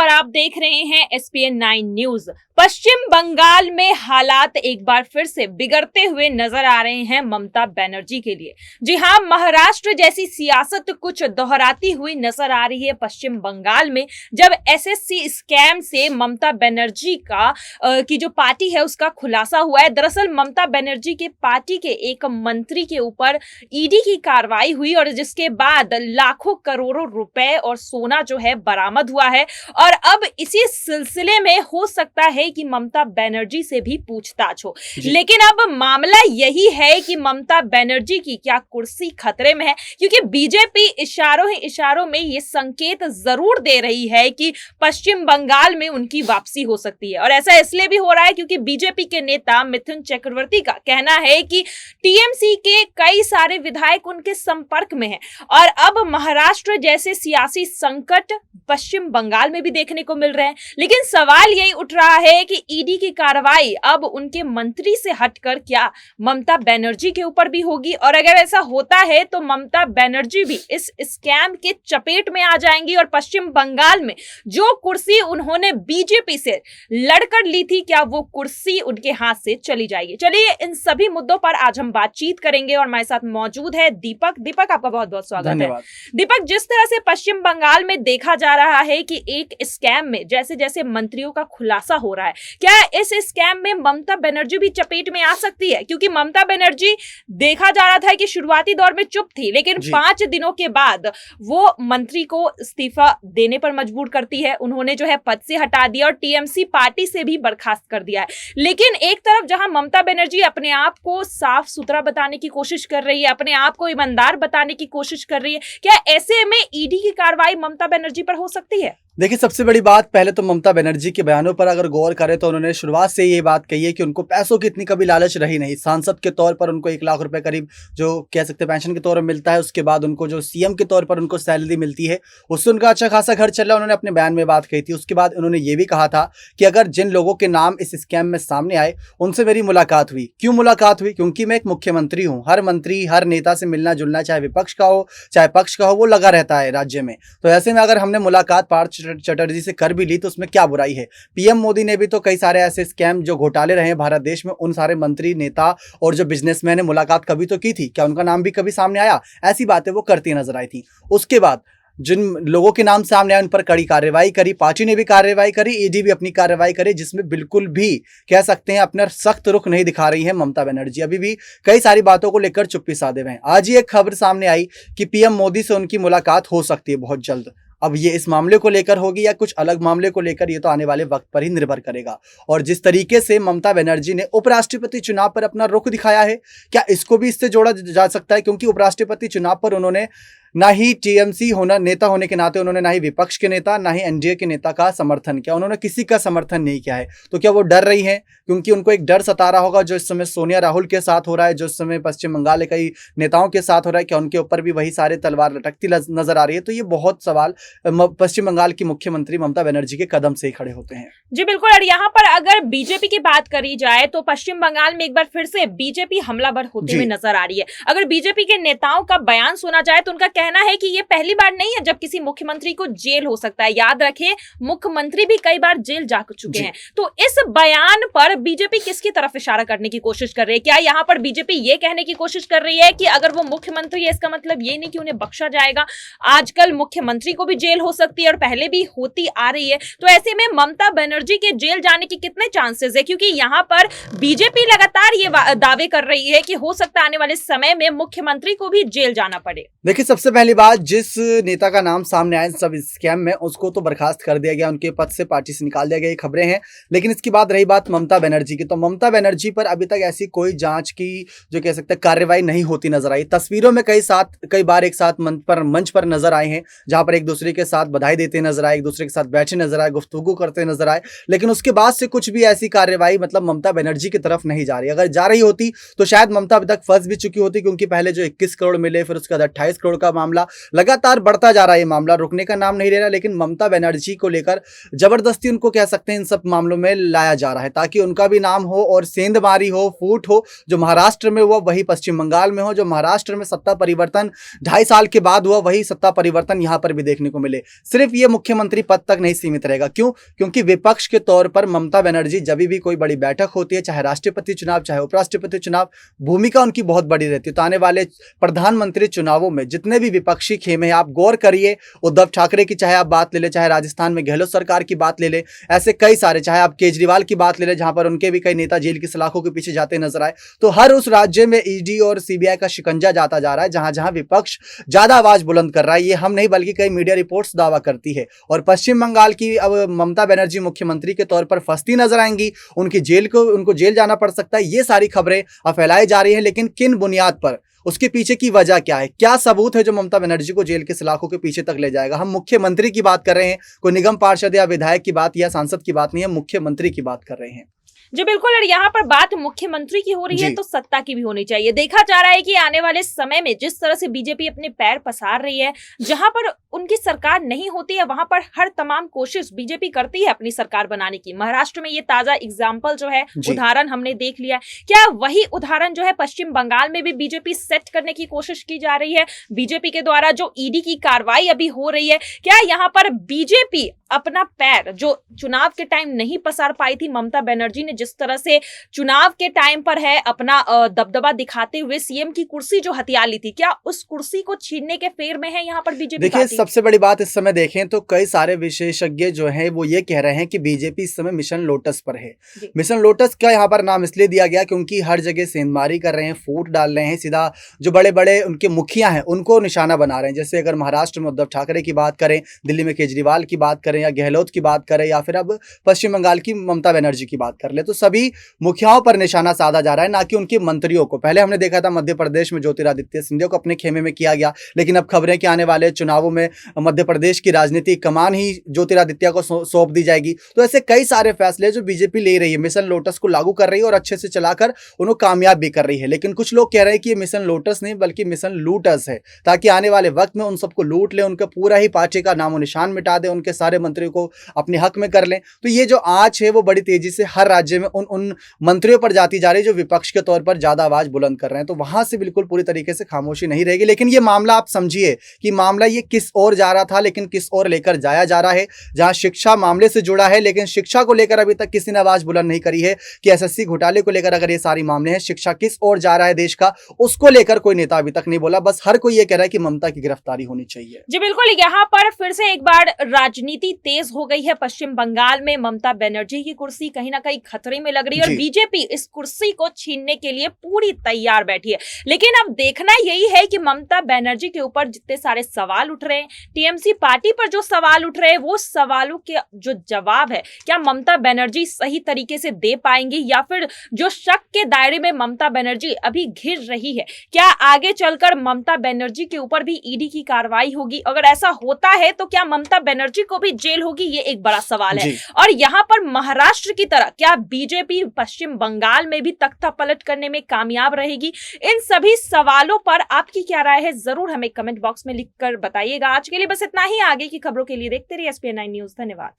नमस्कार, आप देख रहे हैं एसपीएन 9 न्यूज। पश्चिम बंगाल में हालात एक बार फिर से बिगड़ते हुए नजर आ रहे हैं ममता बनर्जी के लिए। जी हां, महाराष्ट्र जैसी सियासत कुछ दोहराती हुई नजर आ रही है पश्चिम बंगाल में, जब एसएससी स्कैम से ममता बनर्जी की जो पार्टी है उसका खुलासा हुआ है। दरअसल ममता बनर्जी के पार्टी के एक मंत्री के ऊपर ईडी की कार्रवाई हुई और जिसके बाद लाखों करोड़ों रुपए और सोना जो है बरामद हुआ है। और अब इसी सिलसिले में हो सकता है कि ममता बनर्जी से भी पूछताछ हो, लेकिन अब मामला यही है कि ममता बनर्जी की क्या कुर्सी खतरे में है, क्योंकि बीजेपी इशारों में ये संकेत जरूर दे रही है कि पश्चिम बंगाल में उनकी वापसी हो सकती है। और ऐसा इसलिए भी हो रहा है क्योंकि बीजेपी के नेता मिथुन चक्रवर्ती का कहना है कि टीएमसी के कई सारे विधायक उनके संपर्क में हैं और अब महाराष्ट्र जैसे सियासी संकट पश्चिम बंगाल में भी देखने को मिल रहे हैं। लेकिन सवाल यही उठ रहा है कि ईडी की कार्रवाई अब उनके मंत्री से हटकर क्या ममता बनर्जी के ऊपर भी होगी, और अगर ऐसा होता है तो ममता बनर्जी भी इस स्कैम के चपेट में आ जाएंगी और पश्चिम बंगाल में जो कुर्सी उन्होंने बीजेपी से लड़कर ली थी, क्या वो कुर्सी उनके हाथ से चली जाएगी। चलिए इन सभी मुद्दों पर आज हम बातचीत करेंगे और हमारे साथ मौजूद है दीपक, आपका बहुत बहुत स्वागत है। दीपक, जिस तरह से पश्चिम बंगाल में देखा जा रहा है कि एक स्कैम में जैसे जैसे मंत्रियों का खुलासा हो रहा है, क्या इस स्कैम में ममता बनर्जी भी चपेट में आ सकती है? क्योंकि ममता बनर्जी देखा जा रहा था कि शुरुआती दौर में चुप थी, लेकिन 5 दिनों के बाद वो मंत्री को इस्तीफा देने पर मजबूर करती है। उन्होंने जो है पद से हटा दिया और टीएमसी पार्टी से भी बर्खास्त कर दिया है। लेकिन एक तरफ जहां ममता बनर्जी अपने आप को साफ सुथरा बताने की कोशिश कर रही है, अपने आप को ईमानदार बताने की कोशिश कर रही है, क्या ऐसे में ईडी की कार्रवाई ममता बनर्जी पर हो सकती है? देखिए, सबसे बड़ी बात, पहले तो ममता बनर्जी के बयानों पर अगर गौर करें तो उन्होंने शुरुआत से ये बात कही है कि उनको पैसों की इतनी कभी लालच रही नहीं। सांसद के तौर पर उनको 1 लाख रुपए करीब जो कह सकते हैं पेंशन के तौर पर मिलता है, उसके बाद उनको जो सीएम के तौर पर उनको सैलरी मिलती है, उससे उनका अच्छा खासा घर चल रहा है। उन्होंने अपने बयान में बात कही थी। उसके बाद उन्होंने ये भी कहा था कि अगर जिन लोगों के नाम इस स्कैम में सामने आए उनसे मेरी मुलाकात हुई। क्यों मुलाकात हुई? क्योंकि मैं एक मुख्यमंत्री हूँ। हर मंत्री, हर नेता से मिलना जुलना, चाहे विपक्ष का हो चाहे पक्ष का हो, वो लगा रहता है राज्य में। तो ऐसे में अगर हमने मुलाकात पार्थ चटर्जी से भी ली तो उसमें क्या बुराई है? पीएम मोदी ने भी तो कई सारे ऐसे स्कैम जो घोटाले रहे हैं भारत देश में, उन सारे मंत्री, नेता और जो बिजनेसमैन ने मुलाकात कभी तो की थी। क्या उनका नाम भी कभी सामने आया? ऐसी बातें वो करती नजर आई थी। उसके बाद जिन लोगों के नाम सामने आए उन पर कड़ी कार्रवाई करी, पार्टी ने भी कार्रवाई करी, ईडी भी अपनी कार्रवाई करी, जिसमें बिल्कुल भी कह सकते हैं अपना सख्त रुख नहीं दिखा रही है ममता बनर्जी। अभी भी कई सारी बातों को लेकर चुप्पी साधे हुए हैं। आज ही एक खबर सामने आई कि पीएम मोदी से उनकी मुलाकात हो सकती है बहुत जल्द। अब ये इस मामले को लेकर होगी या कुछ अलग मामले को लेकर, ये तो आने वाले वक्त पर ही निर्भर करेगा। और जिस तरीके से ममता बनर्जी ने उपराष्ट्रपति चुनाव पर अपना रुख दिखाया है, क्या इसको भी इससे जोड़ा जा सकता है? क्योंकि उपराष्ट्रपति चुनाव पर उन्होंने ना ही टीएमसी नेता होने के नाते उन्होंने ना ही विपक्ष के नेता ना ही एनडीए के नेता का समर्थन किया। उन्होंने किसी का समर्थन नहीं किया है। तो क्या वो डर रही हैं? क्योंकि उनको एक डर सता रहा होगा जो इस समय सोनिया राहुल के साथ हो रहा है, जो इस समय पश्चिम बंगाल के कई नेताओं के साथ हो रहा है, क्या उनके ऊपर भी वही सारे तलवार लटकती नजर आ रही है? तो ये बहुत सवाल पश्चिम बंगाल की मुख्यमंत्री ममता बनर्जी के कदम से ही खड़े होते हैं। जी बिल्कुल। और यहाँ पर अगर बीजेपी की बात करी जाए तो पश्चिम बंगाल में एक बार फिर से बीजेपी हमलावर होती हुई नजर आ रही है। अगर बीजेपी के नेताओं का बयान सुना जाए तो उनका कहना है कि ये पहली बार नहीं है जब किसी मुख्यमंत्री को जेल हो सकता है। याद रखें, मुख्यमंत्री भी कई बार जेल जा चुके हैं। तो इस बयान पर बीजेपी किसकी तरफ इशारा करने की कोशिश कर रही है? क्या यहाँ पर बीजेपी ये कहने की कोशिश कर रही है कि अगर वो मुख्यमंत्री है इसका मतलब ये नहीं कि उन्हें बख्शा जाएगा? आजकल मुख्यमंत्री को भी जेल हो सकती है और पहले भी होती आ रही है। तो ऐसे में ममता बनर्जी के जेल जाने के कितने चांसेस है? क्योंकि यहाँ पर बीजेपी लगातार ये दावे कर रही है कि हो सकता है आने वाले समय में मुख्यमंत्री को भी जेल जाना पड़े। देखिए, सबसे पहली बात, जिस नेता का नाम सामने आया सब स्कैम में, उसको तो बर्खास्त कर दिया गया, उनके पद से पार्टी से निकाल दिया गया, ये खबरें हैं। लेकिन इसकी बात रही बात ममता बनर्जी की, तो ममता बनर्जी पर अभी तक ऐसी कोई जांच की जो कह सकते हैं कार्रवाई नहीं होती नजर आई। तस्वीरों में कई बार एक साथ मंच पर नजर आए हैं, जहां पर एक दूसरे के साथ बधाई देते नजर आए, एक दूसरे के साथ बैठे नजर आए, गुफ्तगू करते नजर आए। लेकिन उसके बाद से कुछ भी ऐसी कार्रवाई मतलब ममता बनर्जी की तरफ नहीं जा रही। अगर जा रही होती तो शायद ममता अभी तक फंस भी चुकी होती, क्योंकि पहले जो 21 करोड़ मिले, फिर उसके बाद 28 करोड़ का मामला लगातार बढ़ता जा रहा है। ये मामला रुकने का नाम नहीं ले रहा, लेकिन ममता बनर्जी को लेकर जबरदस्ती उनको कह सकते हैं इन सब मामलों में लाया जा रहा है ताकि उनका भी नाम हो और सेंधमारी हो, फूट हो। जो महाराष्ट्र में हुआ वही पश्चिम बंगाल में हो, जो महाराष्ट्र में सत्ता परिवर्तन 2.5 साल के बाद हुआ वही सत्ता परिवर्तन यहां पर भी देखने को मिले। सिर्फ ये मुख्यमंत्री पद तक नहीं सीमित रहेगा। क्यों? क्योंकि विपक्ष के तौर पर ममता बनर्जी जब भी कोई बड़ी बैठक होती है, चाहे राष्ट्रपति चुनाव चाहे उपराष्ट्रपति चुनाव, भूमिका उनकी बहुत बड़ी रहती है। तो आने वाले प्रधानमंत्री चुनावों में जितने भी विपक्षी खेमे हैं, आप गौर करिए, उद्धव ठाकरे की चाहे आप बात ले ले, चाहे राजस्थान में गहलोत सरकार की बात ले ले, ऐसे कई सारे, चाहे आप केजरीवाल की बात ले ले जहां पर उनके भी कई नेता जेल की सलाखों के पीछे जाते नजर आए। तो हर उस राज्य में ईडी और सीबीआई का शिकंजा जाता जा रहा है जहां जहां विपक्ष ज्यादा आवाज बुलंद कर रहा है। ये हम नहीं बल्कि कई मीडिया रिपोर्ट्स दावा करती है। और पश्चिम बंगाल की अब ममता बनर्जी मुख्यमंत्री के तौर पर फंसती नजर आएंगी, उनको जेल जाना पड़ सकता है। ये सारी खबरें अब फैलाई जा रही हैं, लेकिन किन बुनियाद पर, उसके पीछे की वजह क्या है, क्या सबूत है जो ममता बनर्जी को जेल के सलाखों के पीछे तक ले जाएगा? हम मुख्यमंत्री की बात कर रहे हैं, कोई निगम पार्षद या विधायक की बात या सांसद की बात नहीं है, मुख्यमंत्री की बात कर रहे हैं। जी बिल्कुल, और यहाँ पर बात मुख्यमंत्री की हो रही है तो सत्ता की भी होनी चाहिए। देखा जा रहा है कि आने वाले समय में जिस तरह से बीजेपी अपने पैर पसार रही है, जहां पर उनकी सरकार नहीं होती है वहां पर हर तमाम कोशिश बीजेपी करती है अपनी सरकार बनाने की। महाराष्ट्र में ये ताजा एग्जाम्पल जो है, उदाहरण हमने देख लिया। क्या वही उदाहरण जो है पश्चिम बंगाल में भी बीजेपी सेट करने की कोशिश की जा रही है? बीजेपी के द्वारा जो ईडी की कार्रवाई अभी हो रही है, क्या यहाँ पर बीजेपी अपना पैर जो चुनाव के टाइम नहीं पसार पाई थी, ममता बनर्जी ने जिस तरह से चुनाव के टाइम पर है अपना दबदबा दिखाते हुए सीएम की कुर्सी जो हथिया ली थी, क्या उस कुर्सी को छीनने के फेर में है यहाँ पर बीजेपी? देखिए, सबसे बड़ी बात इस समय देखें तो कई सारे विशेषज्ञ जो हैं वो ये कह रहे हैं कि बीजेपी इस समय मिशन लोटस पर है। मिशन लोटस का यहाँ पर नाम इसलिए दिया गया क्योंकि हर जगह सेंधमारी कर रहे हैं, फूट डाल रहे हैं, सीधा जो बड़े बड़े उनके मुखिया हैं उनको निशाना बना रहे हैं। जैसे अगर महाराष्ट्र में उद्धव ठाकरे की बात करें, दिल्ली में केजरीवाल की बात करें, या गहलोत की बात करें, या फिर अब पश्चिम बंगाल की ममता बनर्जी की बात कर ले, तो सभी मुखियाओं पर निशाना साधा जा रहा है, ना कि उनके मंत्रियों को। पहले हमने देखा था मध्य प्रदेश में ज्योतिरादित्य सिंधिया को अपने खेमे में किया गया, लेकिन अब खबरें कि आने वाले चुनावों में मध्य प्रदेश की राजनीतिक कमान ही ज्योतिरादित्य को सौंप दी जाएगी। तो ऐसे कई सारे फैसले जो बीजेपी ले रही है, मिशन लोटस को लागू कर रही है और अच्छे से चलाकर उन्हें कामयाब भी कर रही है। लेकिन कुछ लोग कह रहे हैं कि ये मिशन लोटस नहीं बल्कि मिशन लूटस है, ताकि आने वाले वक्त में उन सबको लूट ले, उनका पूरा ही पार्टी का नामो निशान मिटा दे, उनके सारे मंत्रियों को अपने हक में कर लें। तो ये जो आंच है वो बड़ी तेजी से हर राज्य में उन मंत्रियों पर जाती जा रही है जो विपक्ष के तौर पर ज्यादा आवाज बुलंद कर रहे हैं। तो वहां से बिल्कुल पूरी तरीके से खामोशी नहीं रहेगी। लेकिन ये मामला आप समझिए कि मामला ये किस ओर जा रहा था, लेकिन किस ओर लेकर जाया जा रहा है। जहां शिक्षा मामले से जुड़ा है, लेकिन शिक्षा को लेकर अभी तक किसी ने आवाज बुलंद नहीं करी है कि एसएससी घोटाले को लेकर अगर ये सारी मामले हैं, शिक्षा किस ओर जा रहा है देश का, उसको लेकर कोई नेता अभी तक नहीं बोला। बस हर कोई ये कह रहा है कि ममता की गिरफ्तारी होनी चाहिए। जी बिल्कुल, यहाँ पर फिर से एक बार राजनीति तेज हो गई है। पश्चिम बंगाल में ममता बनर्जी की कुर्सी कहीं ना कहीं खतरे में लग रही है और बीजेपी इस कुर्सी को छीनने के लिए पूरी तैयार बैठी है। लेकिन अब देखना यही है कि ममता बनर्जी के ऊपर जितने सारे सवाल उठ रहे हैं, टीएमसी पार्टी पर जो सवाल उठ रहे हैं, वो सवालों के जो जवाब है क्या ममता बनर्जी सही तरीके से दे पाएंगी, या फिर जो शक के दायरे में ममता बनर्जी अभी घिर रही है, क्या आगे चलकर ममता बनर्जी के ऊपर भी ईडी की कार्रवाई होगी? अगर ऐसा होता है तो क्या ममता बनर्जी को भी जेल होगी? ये एक बड़ा सवाल है। और यहाँ पर महाराष्ट्र की तरह क्या बीजेपी पश्चिम बंगाल में भी तख्ता पलट करने में कामयाब रहेगी? इन सभी सवालों पर आपकी क्या राय है, जरूर हमें कमेंट बॉक्स में लिखकर बताइएगा। आज के लिए बस इतना ही। आगे की खबरों के लिए देखते रहिए SPN9 न्यूज। धन्यवाद।